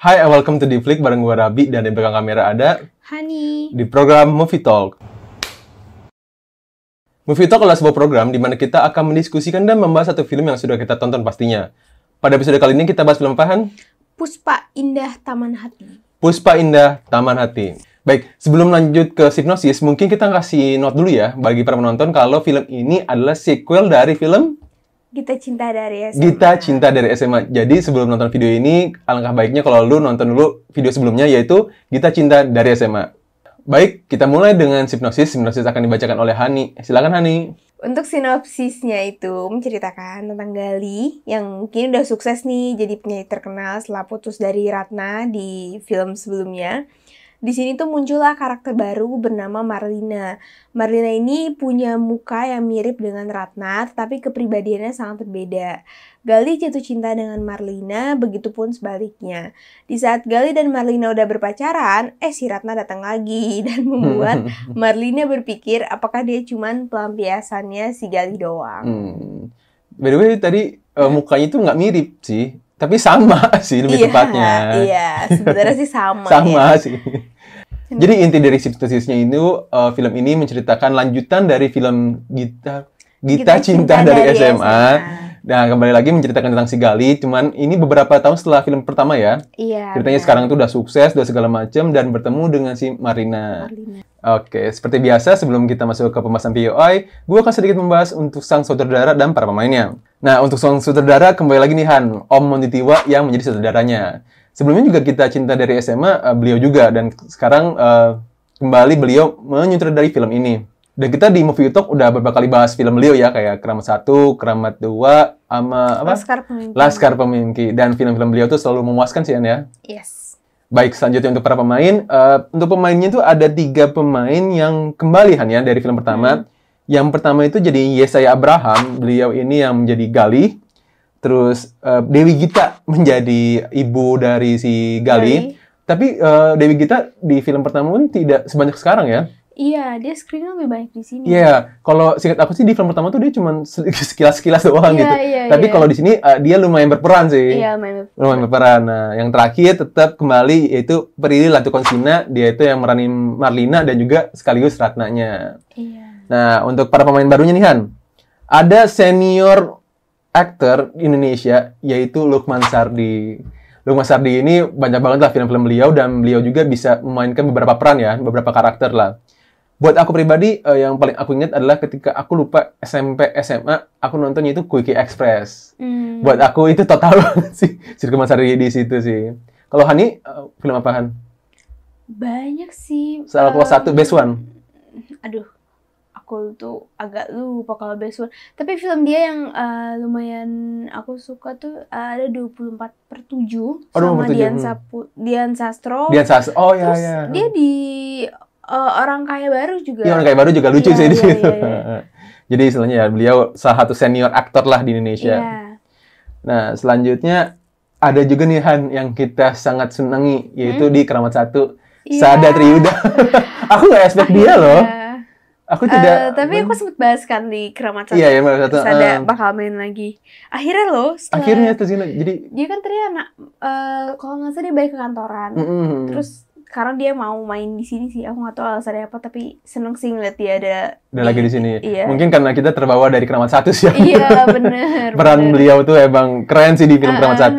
Hai, and welcome to The Flick bareng gue Rabi dan di belakang kamera ada Hani di program Movie Talk. Movie Talk adalah sebuah program di mana kita akan mendiskusikan dan membahas satu film yang sudah kita tonton pastinya. Pada episode kali ini kita bahas film apa, Han? Puspa Indah Taman Hati. Puspa Indah Taman Hati. Baik, sebelum lanjut ke sinopsis, mungkin kita kasih note dulu ya bagi para penonton kalau film ini adalah sequel dari film Gita Cinta dari SMA. Gita Cinta dari SMA. Jadi sebelum nonton video ini, alangkah baiknya kalau lu nonton dulu video sebelumnya, yaitu Gita Cinta dari SMA. Baik, kita mulai dengan sinopsis. Sinopsis akan dibacakan oleh Hani. Silakan, Hani. Untuk sinopsisnya itu menceritakan tentang Gali yang mungkin udah sukses nih jadi penyanyi terkenal setelah putus dari Ratna di film sebelumnya. Di sini tuh muncullah karakter baru bernama Marlina. Marlina ini punya muka yang mirip dengan Ratna, tetapi kepribadiannya sangat berbeda. Gali jatuh cinta dengan Marlina, begitupun sebaliknya. Di saat Gali dan Marlina udah berpacaran, si Ratna datang lagi dan membuat Marlina berpikir apakah dia cuman pelampiasannya si Gali doang. By the way, tadi mukanya itu nggak mirip sih. Tapi sama sih lebih tepatnya. Iya, sebenarnya sih sama. Sama ya sih. Jadi inti dari sinopsisnya itu film ini menceritakan lanjutan dari film Gita Cinta dari SMA. Nah, kembali lagi menceritakan tentang si Gali, cuman ini beberapa tahun setelah film pertama ya. Iya. Ceritanya sekarang tuh udah sukses, udah segala macam dan bertemu dengan si Marina. Oke, seperti biasa sebelum kita masuk ke pembahasan POI, gue akan sedikit membahas untuk sang sutradara dan para pemainnya. Nah, untuk sang sutradara kembali lagi nih Han, Om Monty-Tiwa yang menjadi sutradaranya. Sebelumnya juga Gita Cinta dari SMA, beliau juga, dan sekarang kembali beliau menyutradari film ini. Dan kita di Movie Talk udah beberapa kali bahas film beliau ya, kayak Keramat 1, Keramat 2, sama apa? Laskar Pemimpi. Dan film-film beliau tuh selalu memuaskan sih, Han ya? Yes. Baik, selanjutnya untuk para pemain. Untuk pemainnya itu ada 3 pemain yang kembali, Han ya, dari film pertama. Yang pertama itu jadi Yesaya Abraham, beliau ini yang menjadi Gali. Terus Dewi Gita menjadi ibu dari si Gali. Tapi Dewi Gita di film pertama pun tidak sebanyak sekarang ya. Iya, dia screen lebih banyak di sini. Iya, kalau singkat aku sih di film pertama tuh dia cuma sekilas-sekilas doang gitu. Tapi kalau di sini dia lumayan berperan sih. Iya, lumayan berperan. Nah, yang terakhir tetap kembali yaitu Prilly Latukonsina, dia itu yang meranin Marlina dan juga sekaligus Ratnanya. Iya. Nah, untuk para pemain barunya nih Han, ada senior aktor Indonesia yaitu Lukman Sardi. Lukman Sardi ini banyak banget lah film-film beliau dan beliau juga bisa memainkan beberapa peran ya, beberapa karakter lah. Buat aku pribadi, yang paling aku ingat adalah ketika aku lupa SMP, SMA, aku nontonnya itu Quickie Express. Buat aku itu total banget sih, si Lukman Sardi di situ sih. Kalau Hani, film apa Han? Banyak sih. Salah kelas 1, Best One. Aduh, aku tuh agak lupa kalau Best One. Tapi film dia yang lumayan aku suka tuh ada 24/7 sama Dian Sastro. Dian Sastro, oh iya. Terus dia di Orang Kaya Baru juga. Iya, Orang Kaya Baru juga lucu sih di situ. Iya. Jadi istilahnya ya beliau salah satu senior aktor lah di Indonesia. Iya. Nah, selanjutnya ada juga nih Han yang kita sangat senangi yaitu di Keramat 1, Sada Triyuda. Aku nggak expect dia loh. Aku tidak. Tapi aku sempat bahas kan di Keramat 1. Iya, Keramat 1. Sada bakal main lagi. Akhirnya loh. Akhirnya tuh jadi dia kan tadi anak kalau nggak salah dia balik ke kantoran. Terus sekarang dia mau main di sini sih, aku nggak tahu alasannya apa, tapi seneng sih ngeliat dia ada lagi di sini. Iya. Mungkin karena kita terbawa dari Keramat 1 sih. Iya, bener. Peran beliau tuh emang keren sih di film Keramat 1.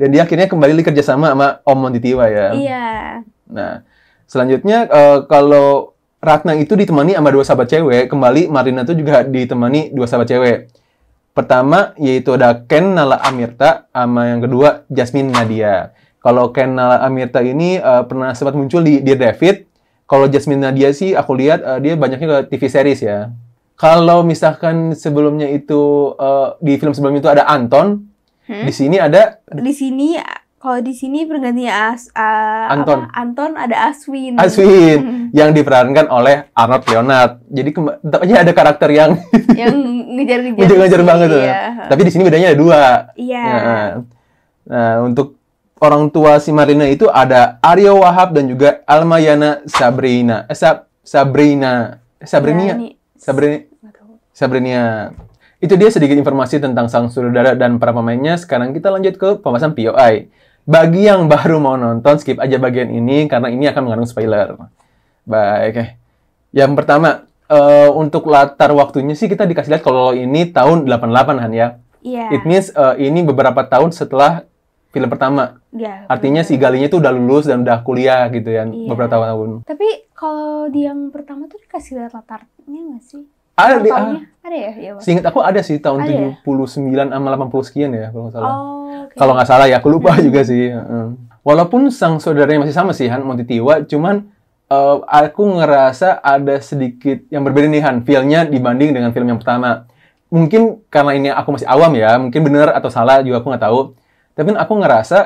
Dan dia akhirnya kembali kerja sama Om Monty-Tiwa ya. Iya. Nah, selanjutnya kalau Ratna itu ditemani sama 2 sahabat cewek, kembali Marlina tuh juga ditemani 2 sahabat cewek. Pertama yaitu ada Ken Nala Amirta sama yang kedua Jasmine Nadia. Kalau Ken Nala Amirta ini pernah sempat muncul di Dear David. Kalau Jasmine Nadia sih aku lihat dia banyaknya ke TV series ya. Kalau misalkan sebelumnya itu di film sebelumnya itu ada Anton, di sini ada kalau di sini bergantinya Anton ada Aswin. Yang diperankan oleh Arnold Leonard. Jadi tetap aja ada karakter yang ngejar-ngejar banget tuh. Iya. Tapi di sini bedanya ada 2. Iya. Nah, untuk orang tua si Marlina itu ada Aryo Wahab dan juga Almayana Sabrina. Itu dia sedikit informasi tentang sang sutradara dan para pemainnya. Sekarang kita lanjut ke pembahasan POI. Bagi yang baru mau nonton, skip aja bagian ini karena ini akan mengandung spoiler. Baik. Yang pertama, untuk latar waktunya sih kita dikasih lihat kalau ini tahun 88 Han ya. Iya. It means ini beberapa tahun setelah film pertama. Iya. Artinya si Galinya tuh udah lulus dan udah kuliah gitu ya, Iya. beberapa tahun. Tapi kalau di yang pertama tuh dikasih lihat latarnya nggak sih? Ada di Tahunnya? Ada ya? Iya, Bang. seingat aku ada sih tahun Ada ya? 79 sama 80 sekian ya kalau nggak salah. Oh, oke. Kalau nggak salah ya, aku lupa juga sih. Walaupun sang saudaranya masih sama sih Han Montitiwa, cuman aku ngerasa ada sedikit yang berbeda nih Han, feel-nya dibanding dengan film yang pertama. Mungkin karena ini aku masih awam ya, mungkin benar atau salah juga aku nggak tahu. Tapi aku ngerasa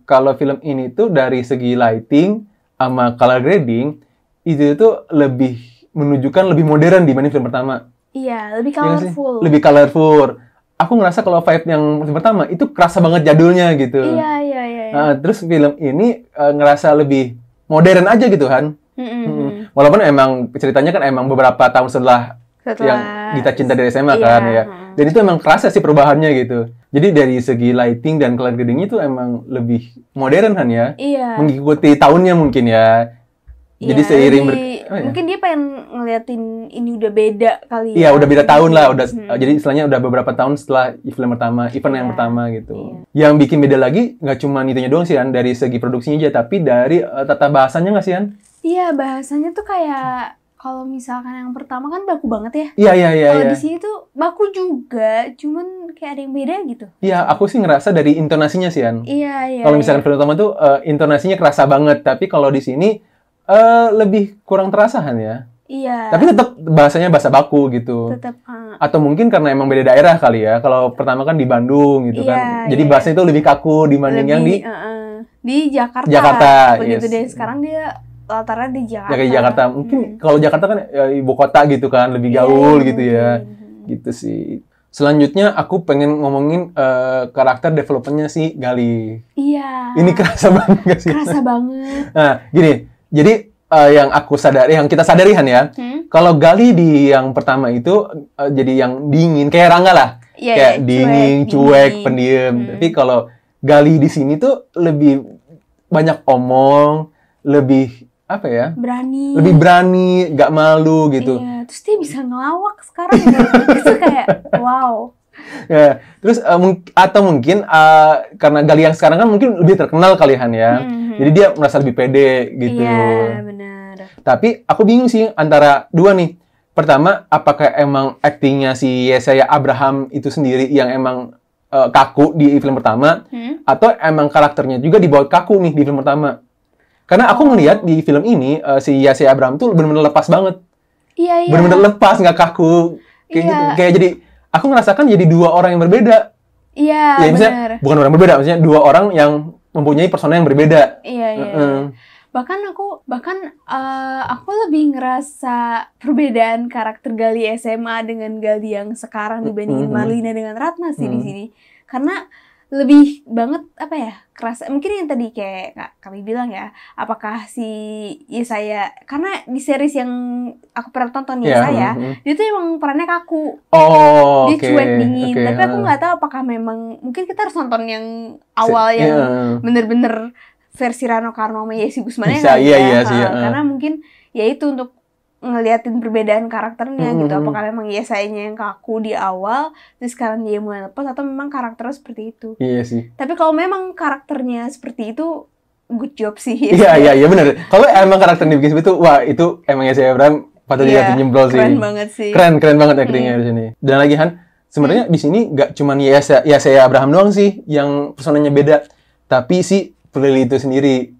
kalau film ini tuh dari segi lighting sama color grading itu tuh lebih menunjukkan lebih modern dibanding film pertama. Iya, lebih Iya nggak sih? colorful. Lebih colorful. Aku ngerasa kalau vibe yang film pertama itu kerasa banget jadulnya gitu. Iya. Terus film ini ngerasa lebih modern aja gitu Han. Walaupun emang ceritanya kan emang beberapa tahun setelah yang Gita Cinta dari SMA kan ya. Dan itu emang kerasa sih perubahannya gitu. Jadi dari segi lighting dan color grading itu emang lebih modern Han ya. Iya. Mengikuti tahunnya mungkin ya. Jadi Iya, seiring mungkin dia pengen ngeliatin ini udah beda kali Iya, ya. udah beda tahun lah, jadi istilahnya udah beberapa tahun setelah film pertama, event yang pertama gitu. Yang bikin beda lagi nggak cuma itunya doang sih Han, dari segi produksinya aja, tapi dari tata bahasanya nggak sih Han? Iya, bahasanya tuh kayak kalau misalkan yang pertama kan baku banget Iya. ya. Kalau di sini tuh baku juga, cuman kayak ada yang beda gitu. Iya, aku sih ngerasa dari intonasinya sih Han. Iya. Kalau misalkan film pertama tuh intonasinya kerasa banget, tapi kalau di sini lebih kurang terasa Han ya. Iya. Tapi tetap bahasanya bahasa baku gitu. Tetap. Atau mungkin karena emang beda daerah kali ya. Kalau pertama kan di Bandung gitu kan. Jadi bahasanya itu lebih kaku dibanding yang di Jakarta. yes. Begitu deh. Sekarang dia latarnya di Jakarta. Ya kayak Jakarta. Mungkin kalau Jakarta kan ibu kota gitu kan, lebih gaul gitu ya. Gitu sih. Selanjutnya aku pengen ngomongin karakter development-nya si Gali. Iya. Ini kerasa banget gak sih? Kerasa banget. Nah, gini. Jadi yang kita sadari Han ya. Kalau Gali di yang pertama itu jadi yang dingin kayak Rangga lah. Kayak dingin, cuek, pendiam. Tapi kalau Gali di sini tuh lebih banyak omong, lebih apa ya? Lebih berani, gak malu gitu. Iya, terus dia bisa ngelawak sekarang. Itu kayak wow. Ya, terus atau mungkin karena Gali yang sekarang kan mungkin lebih terkenal kalian ya. Jadi dia merasa lebih pede gitu. Iya, benar. Tapi aku bingung sih antara dua nih. Pertama, apakah emang aktingnya si Yesaya Abraham itu sendiri yang emang kaku di film pertama, atau emang karakternya juga dibawa kaku nih di film pertama? Karena aku ngelihat di film ini si Yesaya Abraham tuh benar-benar lepas banget. Iya. Benar-benar lepas, nggak kaku kayak gitu. Kayak jadi aku ngerasakan jadi dua orang yang berbeda. Iya, benar. Bukan orang berbeda, maksudnya dua orang yang mempunyai persona yang berbeda. Iya. Bahkan aku lebih ngerasa perbedaan karakter Gali SMA dengan Gali yang sekarang dibandingin Marlina dengan Ratna sih di sini. Karena lebih banget apa ya, kerasa mungkin yang tadi kayak kami bilang ya, apakah si Yesaya, karena di series yang aku pernah tonton Yesaya, dia tuh emang perannya kaku. Dia cuek dingin, tapi aku nggak tahu apakah memang mungkin kita harus nonton yang awal yang bener-bener versi Rano Karno sama Yesi Gusman ya, karena mungkin ya itu untuk ngeliatin perbedaan karakternya gitu. Apakah memang Yesayanya yang kaku di awal, terus sekarang dia mulai lepas, atau memang karakternya seperti itu. Iya sih. Tapi kalau memang karakternya seperti itu, good job sih. Iya benar. Kalau emang karakternya bikin seperti itu, wah itu emang Yesaya Abraham patut dilihat jempol sih. Keren banget sih. Keren banget actingnya di sini. Dan lagi Han, sebenarnya di sini nggak cuma Yesaya Abraham doang sih yang personanya beda, tapi si Prilly itu sendiri.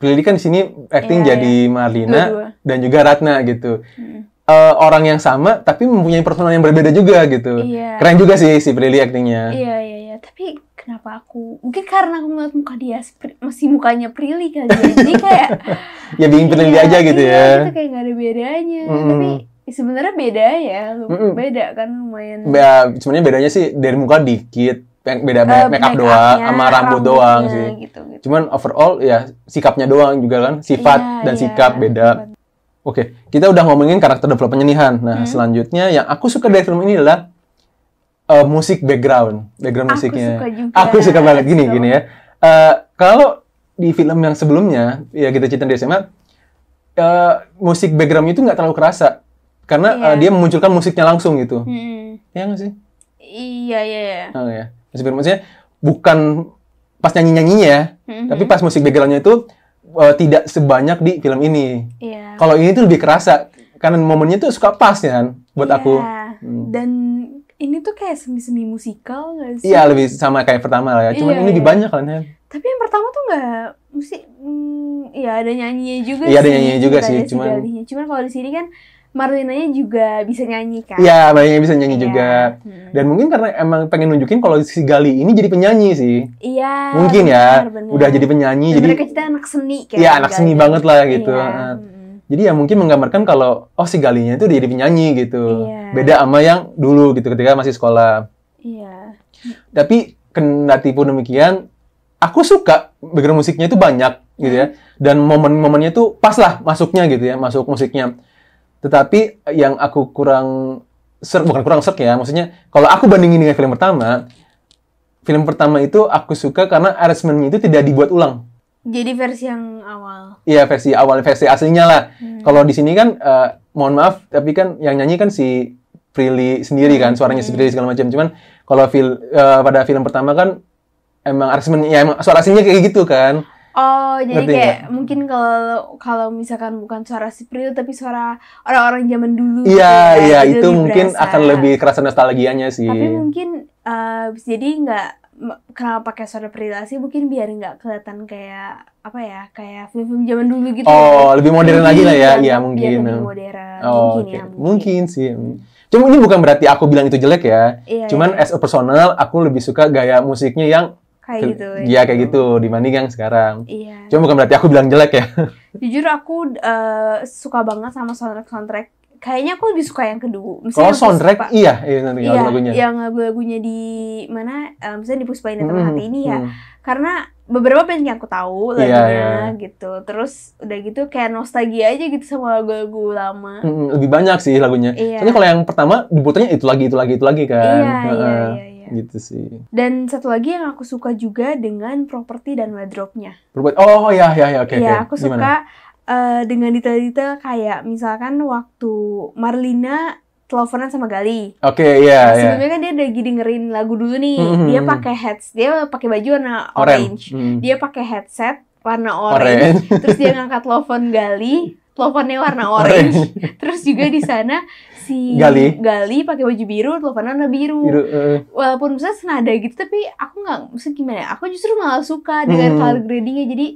Prilly kan di sini acting jadi Marlina dan juga Ratna gitu. Orang yang sama tapi mempunyai persona yang berbeda juga gitu. Keren juga sih si Prilly actingnya. Iya. Tapi kenapa mungkin karena aku ngeliat muka dia masih mukanya Prilly kali ya. Jadi kayak ya bikin Prilly aja gitu ya. Itu kayak nggak ada bedanya. Tapi sebenarnya beda ya. Beda kan lumayan. Sebenarnya bedanya sih dari muka dikit. Beda make up doang sama rambut doang sih. Gitu. Cuman overall ya sikapnya doang juga kan, sifat dan sikap beda. Oke, kita udah ngomongin karakter development-nya nih Han. Nah, selanjutnya yang aku suka dari film ini adalah musik background musiknya. Suka juga. Aku suka banget gini ya. Kalau di film yang sebelumnya, ya kita cerita di SMA, musik background itu nggak terlalu kerasa. Karena dia memunculkan musiknya langsung gitu. Ya nggak sih? Iya. Oh ya. Maksudnya bukan pas nyanyi-nyanyinya ya, tapi pas musik background-nya itu tidak sebanyak di film ini. Iya. Kalau ini tuh lebih kerasa, karena momennya tuh suka pas ya kan, buat aku. Dan ini tuh kayak semi-semi musikal nggak sih? Iya, lebih sama kayak pertama lah ya. Cuman ini lebih banyak kan ya. Tapi yang pertama tuh nggak musik, ya ada nyanyinya juga sih. Iya, ada nyanyinya juga sih. Cuman kalau di sini kan Marlinanya juga bisa nyanyi kan? Iya, Marlinanya bisa nyanyi juga. Dan mungkin karena emang pengen nunjukin kalau si Gali ini jadi penyanyi sih. Iya. Mungkin bener. Udah jadi penyanyi. Dan jadi mereka kita anak seni kan? Iya, anak seni banget lah gitu. Jadi ya mungkin menggambarkan kalau si Galinya itu jadi penyanyi gitu. Beda sama yang dulu gitu ketika masih sekolah. Iya. Tapi kendati pun demikian, aku suka background musiknya itu banyak gitu ya. Dan momen-momennya tuh pas lah masuknya gitu ya, masuk musiknya. Tetapi yang aku bukan kurang serk ya, maksudnya kalau aku bandingin dengan film pertama itu aku suka karena arrangement-nya itu tidak dibuat ulang. Jadi versi yang awal. Iya, versi awal, versi aslinya lah. Kalau di sini kan, mohon maaf, tapi kan yang nyanyi kan si Prilly sendiri kan, suaranya si Prilly segala macam. Cuman kalau pada film pertama kan emang arrangement-nya, ya emang suara aslinya kayak gitu kan. Oh, jadi ngerti kayak gak? Mungkin kalau misalkan bukan suara si Prilly tapi suara orang-orang zaman dulu. Iya, itu mungkin berasa. Akan lebih kerasa nostalgianya sih. Tapi mungkin jadi nggak, kenapa pakai suara Prilly sih? Mungkin biar nggak kelihatan kayak apa ya, kayak film-film zaman dulu gitu. Oh, lebih modern lagi lah ya. Iya, mungkin. Lebih modern. Mungkin sih. Cuma ini bukan berarti aku bilang itu jelek ya. Cuman as a personal, aku lebih suka gaya musiknya yang kayak gitu. Iya, kayak gitu dibanding yang sekarang. Iya. Cuma bukan berarti aku bilang jelek ya. Jujur aku suka banget sama soundtrack. Kayaknya aku lebih suka yang kedua. Kalau soundtrack lagu-lagunya. Yang lagu-lagunya di mana? Misalnya di Puspaindah Teman Hati ini ya. Karena beberapa band yang aku tahu lagunya gitu. Terus udah gitu kayak nostalgia aja gitu sama lagu-lagu lama. Lebih banyak sih lagunya. Soalnya kalau yang pertama diputarnya itu lagi kan. Iya. Gitu sih. Dan satu lagi yang aku suka juga dengan properti dan wardrobe-nya. Oh ya, oke. Iya, aku suka dengan detail-detail kayak misalkan waktu Marlina teleponan sama Gali. Oke, iya. Sebelumnya kan dia lagi dengerin lagu dulu nih. Dia pakai baju warna orange. Dia pakai headset warna orange. Terus dia ngangkat telepon Gali, teleponnya warna orange. Terus juga di sana si Gali pakai baju biru, teleponnya warna biru. Walaupun misalnya senada gitu, tapi aku nggak, maksudnya gimana ya? Aku justru malah suka dengan color gradingnya. Jadi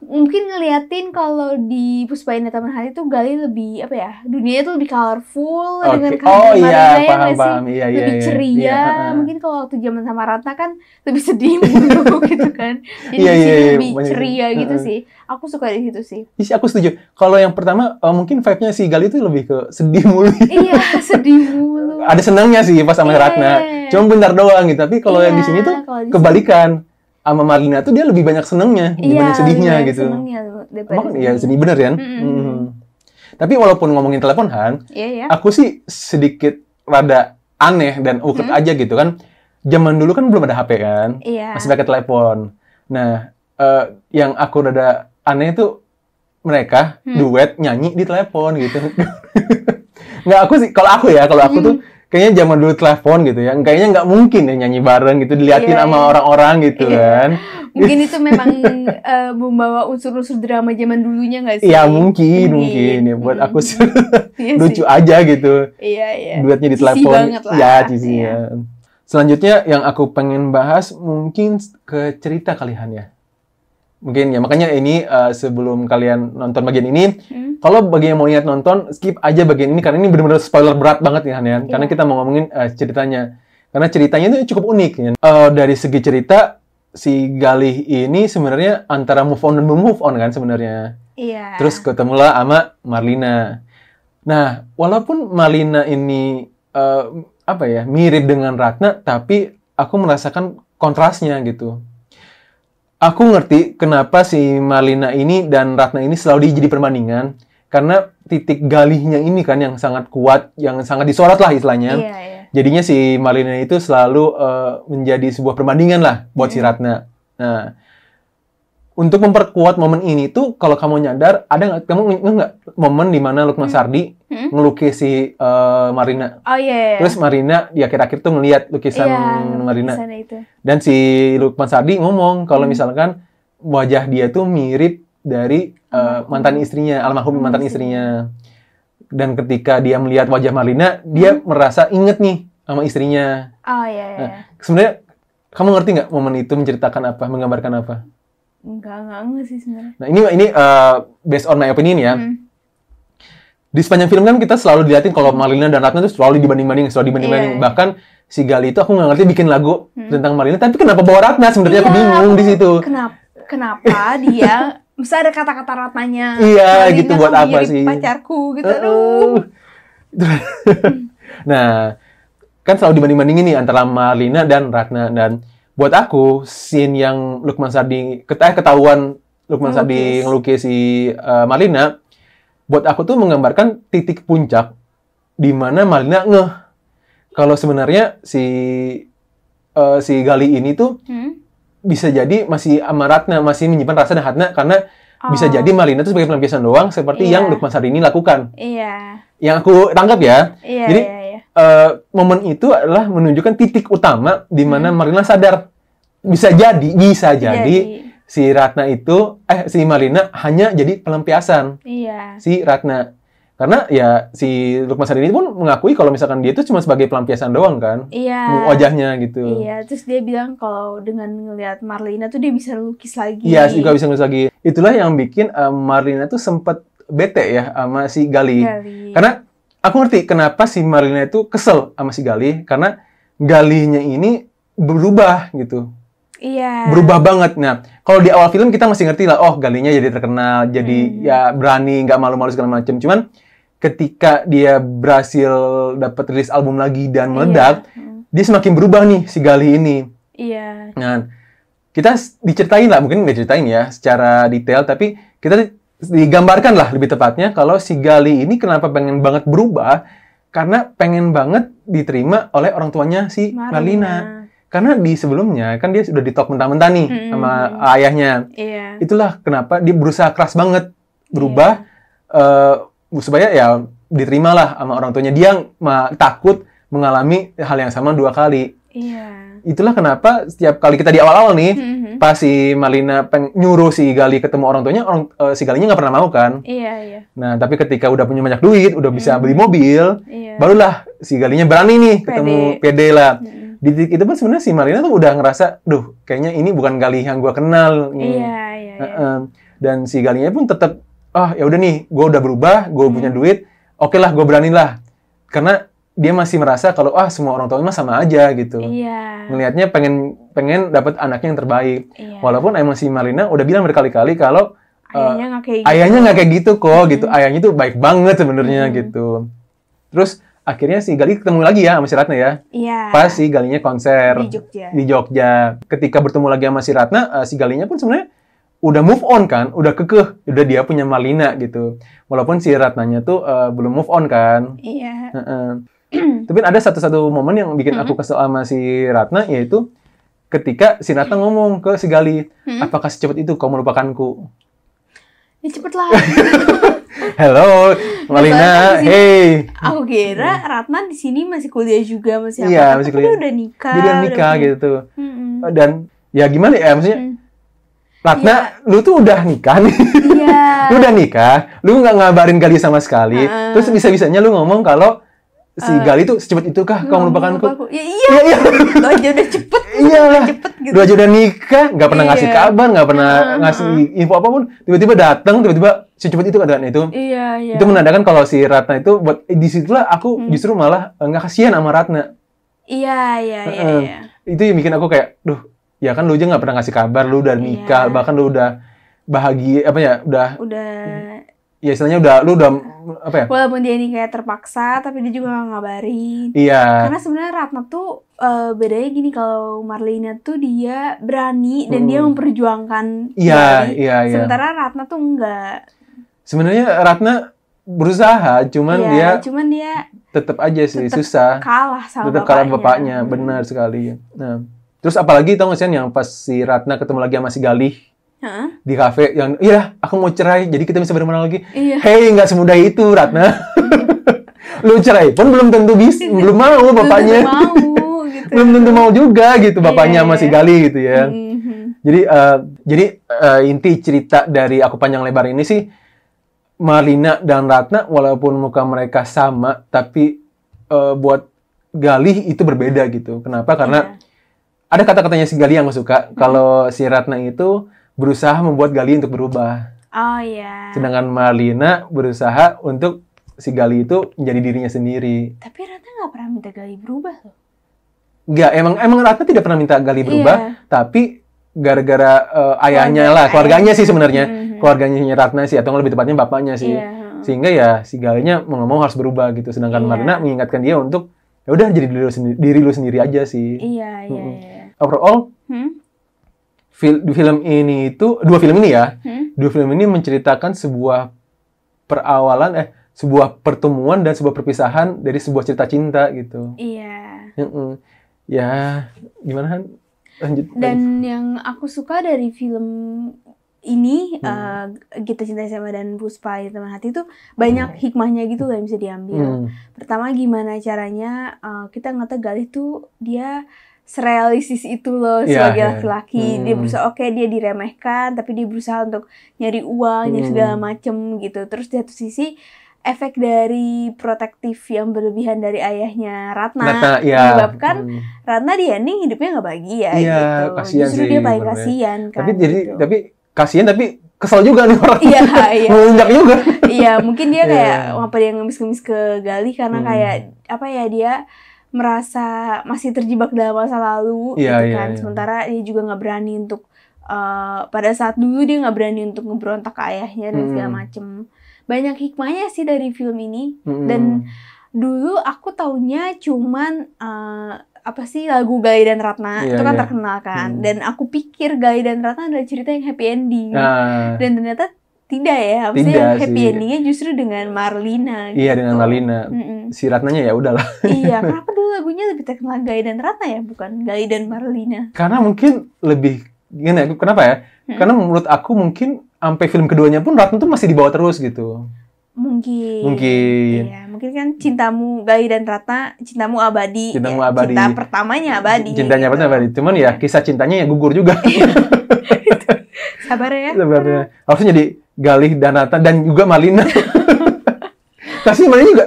mungkin ngeliatin kalau di Puspaindah Taman Hati tuh Gali lebih apa ya, dunianya tuh lebih colorful dengan paham. Lebih ceria. Mungkin kalau waktu zaman sama Ratna kan lebih sedih mulu gitu kan. Jadi lebih ceria gitu sih. Aku suka di situ sih. Iya, aku setuju. Kalau yang pertama mungkin vibe-nya si Gali tuh lebih ke sedih mulu. Iya, sedih mulu. Ada senangnya sih pas sama Ratna. Cuma bentar doang gitu. Tapi kalau yang di sini tuh kebalikan. Sama Marlina tuh dia lebih banyak senengnya dibanding sedihnya gitu. Emang iya sedih bener kan? Tapi walaupun ngomongin teleponan, aku sih sedikit rada aneh dan awkward aja gitu kan. Zaman dulu kan belum ada HP kan, masih pakai telepon. Nah, yang aku rada aneh itu mereka duet nyanyi di telepon gitu. Nggak, kalau aku tuh kayaknya zaman dulu telepon gitu ya, kayaknya nggak mungkin ya nyanyi bareng gitu, diliatin sama orang-orang gitu kan. Mungkin itu memang membawa unsur-unsur drama zaman dulunya nggak sih? Iya, mungkin ya buat aku sih lucu aja gitu. Iya. Duetnya di telepon. Ya, cheesy ya. Selanjutnya yang aku pengen bahas mungkin ke cerita kalian ya. Mungkin ya, makanya ini sebelum kalian nonton bagian ini, kalau bagi yang mau niat nonton, skip aja bagian ini, karena ini benar-benar spoiler berat banget nih, Han. Karena kita mau ngomongin ceritanya. Karena ceritanya itu cukup unik. Ya. Dari segi cerita, si Galih ini sebenarnya antara move on dan belum move on kan sebenarnya. Iya. Terus ketemulah sama Marlina. Nah, walaupun Marlina ini mirip dengan Ratna, tapi aku merasakan kontrasnya gitu. Aku ngerti kenapa si Marlina ini dan Ratna ini selalu jadi perbandingan. Karena titik galihnya ini kan yang sangat kuat, yang sangat disorot lah istilahnya. Iya. Jadinya si Marlina itu selalu menjadi sebuah perbandingan lah buat si Ratna. Nah, untuk memperkuat momen ini tuh, kalau kamu nyadar, ada nggak, kamu nggak momen di mana Lukman Sardi ngelukis si Marina. Oh iya. Terus Marina di akhir-akhir tuh ngelihat lukisan Marina. Itu. Dan si Lukman Sardi ngomong kalau misalkan wajah dia tuh mirip dari mantan istrinya, almarhum mantan istrinya. Dan ketika dia melihat wajah Marina, dia merasa inget nih sama istrinya. Oh iya. Nah, sebenarnya kamu ngerti nggak momen itu menceritakan apa, menggambarkan apa? Enggak sih sebenarnya. Nah, ini based on my opinion ya. Di sepanjang film kan kita selalu dilihatin kalau Marlina dan Ratna itu selalu dibanding-banding. Bahkan si Gali itu aku nggak ngerti bikin lagu tentang Marlina, tapi kenapa bawa Ratna? Sebenarnya aku bingung di situ. Kenapa dia bisa ada kata-kata Ratnanya? Iya, gitu buat apa sih? Pacarku gitu. Aduh. Nah, kan selalu dibanding-bandingin nih antara Marlina dan Ratna. Dan buat aku, scene yang Lukman Sardi, ketahuan Lukman Sardi ngelukis si Marlina, buat aku tuh menggambarkan titik puncak di mana Marlina ngeh kalau sebenarnya si Gali ini tuh bisa jadi masih sama Ratna, masih menyimpan rasa dan Ratna, karena bisa jadi Marlina tuh sebagai pelampiasan doang seperti yang Lukman Sardi ini lakukan. Iya. Yang aku tangkap ya. Iya, jadi momen itu adalah menunjukkan titik utama di mana Marlina sadar bisa jadi si Ratna itu si Marlina hanya jadi pelampiasan si Ratna, karena ya si Lukman Sardi ini pun mengakui kalau misalkan dia itu cuma sebagai pelampiasan doang kan, wajahnya gitu. Iya, terus dia bilang kalau dengan ngelihat Marlina tuh dia bisa lukis lagi. Iya, juga bisa lukis lagi. Itulah yang bikin Marlina tuh sempat bete ya sama si Gali. Karena aku ngerti kenapa si Marlina itu kesel sama si Gali, karena Galinya ini berubah gitu. Iya. Berubah banget. Nah, kalau di awal film kita masih ngerti lah, oh Galinya jadi terkenal, jadi ya berani, nggak malu-malu segala macam. Cuman ketika dia berhasil dapat rilis album lagi dan meledak, dia semakin berubah nih si Gali ini. Iya. Nah, kita diceritain lah, mungkin nggak ceritain ya secara detail, tapi kita digambarkan lah lebih tepatnya kalau si Gali ini kenapa pengen banget berubah, karena pengen banget diterima oleh orang tuanya si Marlina. Karena di sebelumnya kan dia sudah ditok mentah-mentah nih sama ayahnya. Iya. Itulah kenapa dia berusaha keras banget berubah supaya ya diterima lah sama orang tuanya. Dia takut mengalami hal yang sama 2 kali. Iya. Itulah kenapa setiap kali kita di awal-awal nih, pas si Marlina nyuruh si Gali ketemu orang tuanya, si Galinya nggak pernah mau kan. Iya. Nah, tapi ketika udah punya banyak duit, udah bisa beli mobil, barulah si Galinya berani nih ketemu pede lah. Di titik itu pun sebenarnya si Marlina tuh udah ngerasa, duh, kayaknya ini bukan Gali yang gue kenal. Iya. Dan si Galinya pun tetap, ya udah nih, gue udah berubah, gue punya duit, oke lah, gue berani lah. Karena dia masih merasa kalau semua orang tuanya sama aja gitu. Iya. Ngelihatnya pengen dapat anaknya yang terbaik. Iya. Walaupun emang si Marlina udah bilang berkali-kali kalau ayahnya nggak kayak gitu kok, gitu. Ayahnya tuh baik banget sebenarnya gitu. Terus akhirnya si Gali ketemu lagi ya sama si Ratna ya. Iya. Pas si Galinya konser di Jogja. Ketika bertemu lagi sama si Ratna, si Galinya pun sebenarnya udah move on kan, udah kekeh, udah dia punya Marlina gitu. Walaupun si Ratnanya tuh belum move on kan. Iya. Tapi ada satu momen yang bikin aku kesel sama si Ratna, yaitu ketika si Ratna ngomong ke si Gali, apakah secepat itu kau melupakanku? Ya cepet lah. Hello, Marlina, hey. Aku kira Ratna di sini masih kuliah juga, masih apa? Iya, masih kuliah. Dia udah nikah. Dia udah nikah gitu. Dan ya gimana ya, maksudnya Ratna, lu tuh udah nikah nih. Iya. Lu udah nikah, lu nggak ngabarin Gali sama sekali. Terus bisa-bisanya lu ngomong kalau si Gali tuh secepat itu kah kau melupakanku? Iya. Lu aja udah cepet. Iya lah. Gitu. Lu aja udah nikah, nggak pernah ngasih kabar, nggak pernah ngasih info apapun. Tiba-tiba datang, tiba-tiba secepat itu kan itu. Iya. Itu menandakan kalau si Ratna itu buat disitulah aku justru malah nggak kasihan sama Ratna. Iya. Itu yang bikin aku kayak, duh, ya kan lu aja nggak pernah ngasih kabar, lu udah nikah, bahkan lu udah bahagia, udah ya istilahnya lu udah apa ya? Walaupun dia ini kayak terpaksa, tapi dia juga nggak ngabarin. Iya. Karena sebenarnya Ratna tuh bedanya gini, kalau Marlina tuh dia berani dan dia memperjuangkan. Iya. Sementara Ratna tuh enggak. Sebenarnya Ratna berusaha, cuman dia tetap aja sih susah. Kalah sama tetap kalah bapaknya, benar sekali. Nah, terus apalagi tau nggak sih yang pas si Ratna ketemu lagi sama si Gali? Hah? di kafe yang iya aku mau cerai jadi kita bisa berteman lagi. Iya. Hei, nggak semudah itu Ratna. Lu cerai pun belum tentu belum mau bapaknya. Belum tentu mau gitu. Belum tentu mau juga gitu bapaknya Iya, masih iya. Gali gitu ya. Mhm. Jadi inti cerita dari Aku Panjang Lebar ini sih Marlina dan Ratna walaupun muka mereka sama tapi buat Galih itu berbeda gitu. Kenapa? Karena ada kata-katanya si Galih yang gue suka. Kalau si Ratna itu berusaha membuat Galih untuk berubah. Oh iya. Sedangkan Marlina berusaha untuk si Galih itu menjadi dirinya sendiri. Tapi Ratna nggak pernah minta Gali berubah loh. Enggak, emang Ratna tidak pernah minta Galih berubah, Iya. tapi gara-gara ayahnya lah, keluarganya sih sebenarnya. Keluarganya Ratna sih, atau lebih tepatnya bapaknya sih. Iya. Sehingga ya si Galihnya mau nggak mau harus berubah gitu. Sedangkan Iya. Marlina mengingatkan dia untuk ya udah jadi diri lu sendiri aja sih. Iya, iya, iya. Overall, di film ini itu dua film ini ya. Dua film ini menceritakan sebuah sebuah pertemuan dan sebuah perpisahan dari sebuah cerita cinta gitu. Iya. Ya, gimana Han? Lanjut. Dan yang aku suka dari film ini, Kita Cinta Sama dan Puspa Teman Hati itu banyak hikmahnya gitu loh yang bisa diambil. Pertama, gimana caranya kita ngata Galih tuh dia serealistis itu loh sebagai laki-laki. Dia berusaha, dia diremehkan, tapi dia berusaha untuk nyari uang, nyari segala macem gitu. Terus di satu sisi efek dari protektif yang berlebihan dari ayahnya Ratna menyebabkan Ratna di ending hidupnya nggak bahagia gitu. Justru dia paling kasihan kan. Tapi kasihan tapi kesel juga nih orang. Iya. Melunjak juga. Iya, mungkin dia kayak apa dia ngemis-ngemis ke Galih karena kayak dia merasa masih terjebak dalam masa lalu gitu kan. Sementara dia juga nggak berani untuk pada saat dulu dia nggak berani untuk ngeberontak ke ayahnya dan segala macem. Banyak hikmahnya sih dari film ini. Dan dulu aku taunya cuman lagu Galih dan Ratna itu kan terkenal kan. Dan aku pikir Galih dan Ratna adalah cerita yang happy ending. Dan ternyata tidak ya. Maksudnya happy endingnya justru dengan Marlina gitu. Iya, dengan Marlina. Si Ratnanya ya udahlah. Iya, kenapa dulu lagunya lebih terkenal Galih dan Ratna ya, bukan Galih dan Marlina? Karena mungkin lebih gini, kenapa ya? Karena menurut aku mungkin sampai film keduanya pun Ratna tuh masih dibawa terus gitu. Mungkin. Iya, mungkin kan cintamu Galih dan Ratna, cintamu abadi. Cinta pertamanya abadi. Cintanya gitu. abadi. Cuman ya kisah cintanya ya gugur juga. Sabar ya. Harusnya jadi Galih dan Ratna dan juga Marlina. Tapi Marlina juga,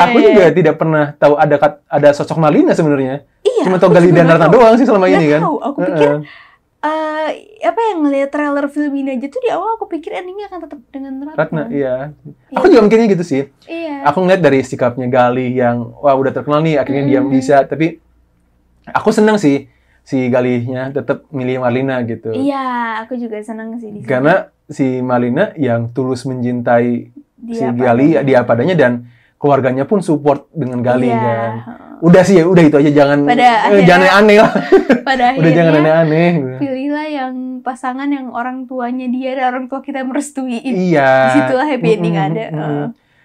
aku juga tidak pernah tahu ada sosok Marlina sebenarnya. Iya. Cuma tahu Galih dan Ratna doang sih selama ini kan. Aku pikir yang ngelihat trailer film ini aja tuh di awal aku pikir endingnya akan tetap dengan Ratna. Iya. Aku juga mikirnya gitu sih. Iya. Aku ngeliat dari sikapnya Galih yang udah terkenal nih akhirnya dia bisa, tapi aku senang sih si Galihnya tetap milih Marlina gitu. Iya, aku juga senang sih di sini. Karena si Marlina yang tulus mencintai si Galih dia padanya dan keluarganya pun support dengan Galih kan. Udah itu aja jangan aneh-aneh lah. Pada udah jangan aneh-aneh. Pilihlah yang pasangan yang orang tuanya dia dan orang tua kita merestui. Iya. Disitulah happy ending ada.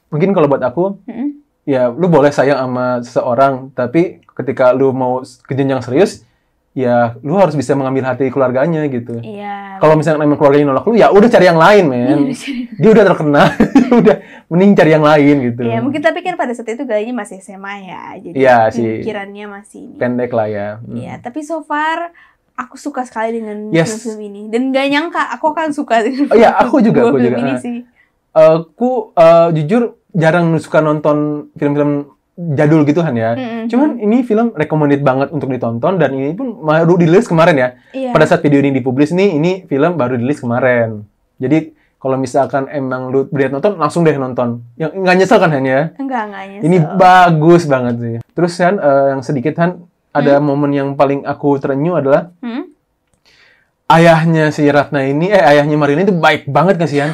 Mungkin kalau buat aku, ya lu boleh sayang sama seseorang, tapi ketika lu mau ke jenjang serius, ya lu harus bisa mengambil hati keluarganya gitu. Iya. Kalau misalnya memang keluarganya nolak lu, ya udah cari yang lain, men. Dia udah terkenal, udah mending cari yang lain gitu. Iya, mungkin tapi kan pada saat itu Galihnya masih SMA ya, jadi pikirannya masih pendek lah ya. Iya, tapi so far aku suka sekali dengan film ini dan gak nyangka aku akan suka dengan aku juga ini sih. Aku jujur jarang suka nonton film-film jadul gitu kan ya. Cuman ini film recommended banget untuk ditonton dan ini pun baru dirilis kemarin ya. Pada saat video ini dipublish nih, ini film baru dirilis kemarin. Jadi kalau misalkan emang lu berniat nonton, langsung deh nonton. Yang nggak nyesel kan Han ya? Enggak nyesel. Ini bagus banget sih. Terus Han, yang sedikit Han, ada momen yang paling aku terenyuh adalah ayahnya si Ratna ini, ayahnya Marlina itu baik banget gak sih Han?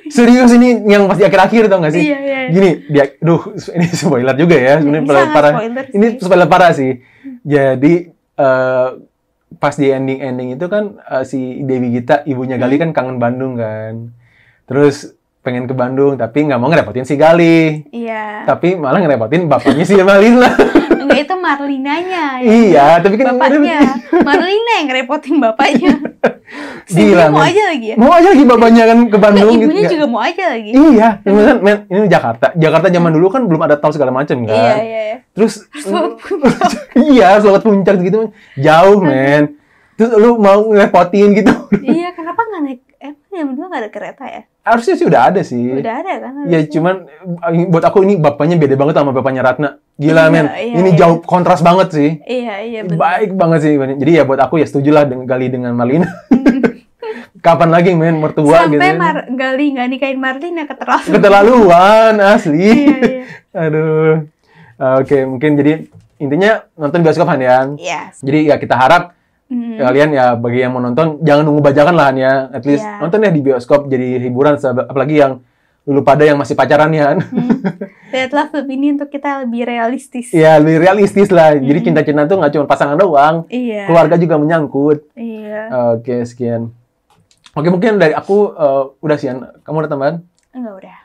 Serius ini yang pas di akhir-akhir tau gak sih? Iya. Gini, ini spoiler juga ya. Sebenarnya parah. Ini spoiler parah sih. Jadi pas di ending itu kan si Dewi Gita, ibunya Galih kan kangen Bandung kan. Terus pengen ke Bandung tapi nggak mau ngerepotin si Galih. Iya. Tapi malah ngerepotin bapaknya si Marlina. Enggak, itu Marlinanya. Iya, tapi kan bapaknya. Marlina yang ngerepotin bapaknya. Gila, mau men. aja lagi ya? Mau aja lagi bapaknya kan ke Bandung gitu. Ibunya juga mau aja lagi. Iya, men, ini Jakarta. Jakarta zaman dulu kan belum ada tol segala macam kan. Iya. Terus Lewat puncak. iya, lewat puncak gitu, men. Jauh, men. Terus lu mau ngerepotin gitu. Iya, kenapa nggak naik? Yang dulu nggak ada kereta ya? Harusnya sih udah ada sih. Udah ada kan? Ya harusnya. cuman buat aku ini bapaknya beda banget sama bapaknya Ratna. Gila, Iya, men. iya, Ini iya. jauh kontras banget sih. Iya benar. Baik banget sih. Jadi ya buat aku ya setujulah gali dengan Marlina. Kapan lagi, men, mertua gitu. Sampai Gali nggak nikahin Marlina keterlaluan. Keterlaluan asli. Iya. Aduh. Oke, mungkin jadi intinya nonton bioskop Han ya. Yes. Jadi ya kita harap kalian ya bagi yang mau nonton jangan nunggu bajakan lah Han ya. At least Iya. nonton ya di bioskop jadi hiburan apalagi yang dulu pada yang masih pacaran ya Han. Lihatlah film ini untuk kita lebih realistis. Ya lebih realistis lah. Jadi cinta-cinta tuh nggak cuma pasangan doang. Iya. Keluarga juga menyangkut. Iya. Oke, sekian. Oke, mungkin dari aku udah sih Han. Kamu ada tambahan? Enggak udah.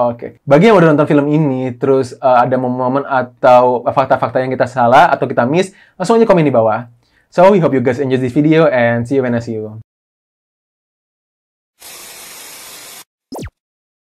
Oke. Bagi yang udah nonton film ini, terus ada momen-momen atau fakta-fakta yang kita salah atau kita miss, langsung aja komen di bawah. So, we hope you guys enjoy this video and see you when I see you.